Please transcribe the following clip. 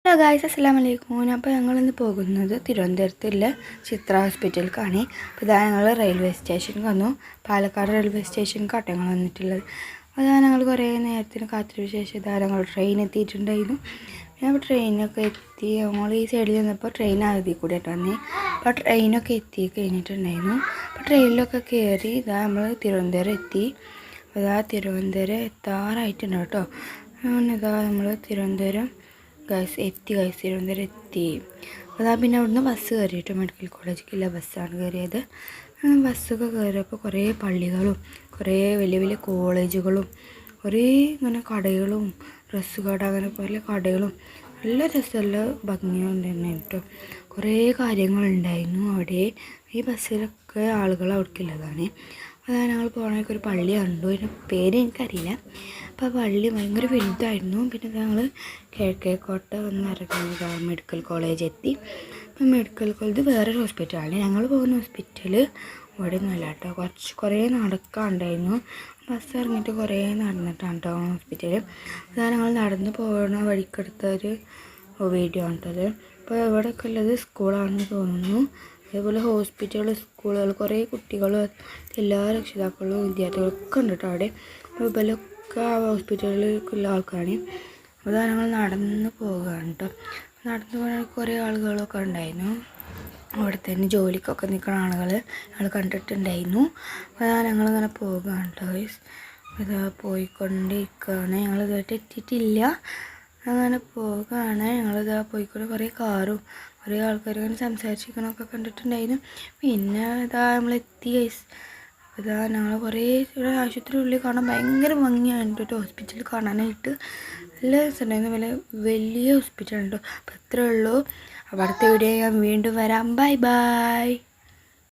Hello guys, അസ്സലാമു അലൈക്കും. അപ്പോൾ ഞങ്ങളിന്ന് പോകുന്നത് തിരുവനന്തപുരത്തുള്ള ചിത്ര ഹോസ്പിറ്റലിലേക്കാണ്. അപ്പോൾ ഇതാ ഞങ്ങൾ റെയിൽവേ സ്റ്റേഷനിൽ വന്നു. പാലക്കാട് റെയിൽവേ സ്റ്റേഷനിലേക്കാണ് ഞങ്ങൾ വന്നിട്ടുള്ളത്. അതാ ഞങ്ങൾ കുറേ നേരത്തിന് കാത്തിരിച്ച ശേഷം ഇതാ ഞങ്ങൾ ട്രെയിൻ എത്തിയിട്ടുണ്ടായിരുന്നു. അപ്പോൾ ട്രെയിനൊക്കെ എത്തി. ഞങ്ങൾ ഈ സൈഡിൽ നിന്നപ്പോൾ ട്രെയിൻ ആദ്യം കൂടെ വന്നേ. അപ്പോൾ ട്രെയിനൊക്കെ എത്തി കഴിഞ്ഞിട്ടുണ്ടായിരുന്നു. അപ്പോൾ ട്രെയിനിലൊക്കെ കയറി ഇതാ നമ്മൾ തിരുവനന്തപുരം എത്തി. അതാ തിരുവനന്തപുരം എത്താറായിട്ടുണ്ട് കേട്ടോ. ഇതാ നമ്മൾ തിരുവനന്തപുരം തിരുവനന്തപുരം എത്തി. അതാ പിന്നെ അവിടുന്ന് ബസ് കയറിയിട്ട് മെഡിക്കൽ കോളേജിലേക്കുള്ള ബസ്സാണ് കയറിയത്. ബസ്സൊക്കെ കയറിയപ്പോൾ കുറേ പള്ളികളും കുറേ വലിയ വലിയ കോളേജുകളും കുറേ ഇങ്ങനെ കടകളും ഡ്രസ്സ് കട അങ്ങനെ പോലെ കടകളും നല്ല രസമുള്ള ഭംഗിയുണ്ടായിരുന്നു കേട്ടോ. കുറേ കാര്യങ്ങളുണ്ടായിരുന്നു അവിടെ. ഈ ബസ്സിലൊക്കെ ആളുകൾ അവിടേക്കുള്ളതാണ്. അതാ ഞങ്ങൾ പോകണമെങ്കിൽ ഒരു പള്ളി കണ്ടു. അതിൻ്റെ പേര് എനിക്കറിയില്ല. അപ്പോൾ പള്ളി ഭയങ്കര വലുതായിരുന്നു. പിന്നെ ഞങ്ങൾ കിഴക്കേക്കോട്ട വന്ന് ഇറങ്ങി മെഡിക്കൽ കോളേജ് എത്തി. അപ്പോൾ മെഡിക്കൽ കോളേജ് വേറൊരു ഹോസ്പിറ്റലാണ്. ഞങ്ങൾ പോകുന്ന ഹോസ്പിറ്റൽ ഇവിടെ ഒന്നുമല്ല കേട്ടോ. കുറേ നടക്കാനുണ്ടായിരുന്നു. ബസ് ഇറങ്ങിയിട്ട് കുറേ നടന്നിട്ടാണ് കേട്ടോ ഹോസ്പിറ്റൽ. അതാണ് ഞങ്ങൾ നടന്ന് പോകുന്ന വഴിക്കെടുത്തൊരു വീഡിയോ ആണിട്ടത്. അപ്പോൾ ഇവിടെയൊക്കെ ഉള്ളത് സ്കൂളാണെന്ന് തോന്നുന്നു. അതേപോലെ ഹോസ്പിറ്റൽ, സ്കൂളുകൾ, കുറേ കുട്ടികളും എല്ലാ രക്ഷിതാക്കളും വിദ്യാർത്ഥികളൊക്കെ ഉണ്ട് കേട്ടോ അവിടെ. ഇവരൊക്കെ ആ ഹോസ്പിറ്റലിലേക്കുള്ള ആൾക്കാരാണ്. അതാണ് ഞങ്ങൾ നടന്ന് പോകുകയാണ് കേട്ടോ. നടന്ന് പോകാൻ കുറേ ആളുകളൊക്കെ ഉണ്ടായിരുന്നു. അവിടെ തന്നെ ജോലിക്കൊക്കെ നിൽക്കുന്ന ആളുകൾ ഞങ്ങൾ കണ്ടിട്ടുണ്ടായിരുന്നു. അതാണ് ഞങ്ങളിങ്ങനെ പോകുകയാണ് കേട്ടോ. ഇതാ പോയിക്കൊണ്ടിരിക്കുകയാണ്. ഞങ്ങളിതായിട്ട് എത്തിയിട്ടില്ല. അങ്ങനെ പോകുകയാണ്. ഞങ്ങളിതാ പോയിക്കൊണ്ട് കുറേ കാറും കുറേ ആൾക്കാരും ഇങ്ങനെ സംസാരിച്ചിരിക്കണമൊക്കെ കണ്ടിട്ടുണ്ടായിരുന്നു. പിന്നെ ഇതാ നമ്മളെത്തി ഗൈസ്. ഇതാ ഞങ്ങൾ കുറേ ഇവിടെ ആശുപത്രി ഉള്ളിൽ കാണാൻ ഭയങ്കര ഭംഗിയാണ് കേട്ടോ. ഹോസ്പിറ്റൽ കാണാനായിട്ട് നല്ല രസമുണ്ടായിരുന്നു. വലിയ ഹോസ്പിറ്റൽ ഉണ്ടോ. അപ്പോൾ അത്രേ ഉള്ളൂ. അവിടുത്തെ വീഡിയോ ഞാൻ വീണ്ടും വരാം. Bye bye.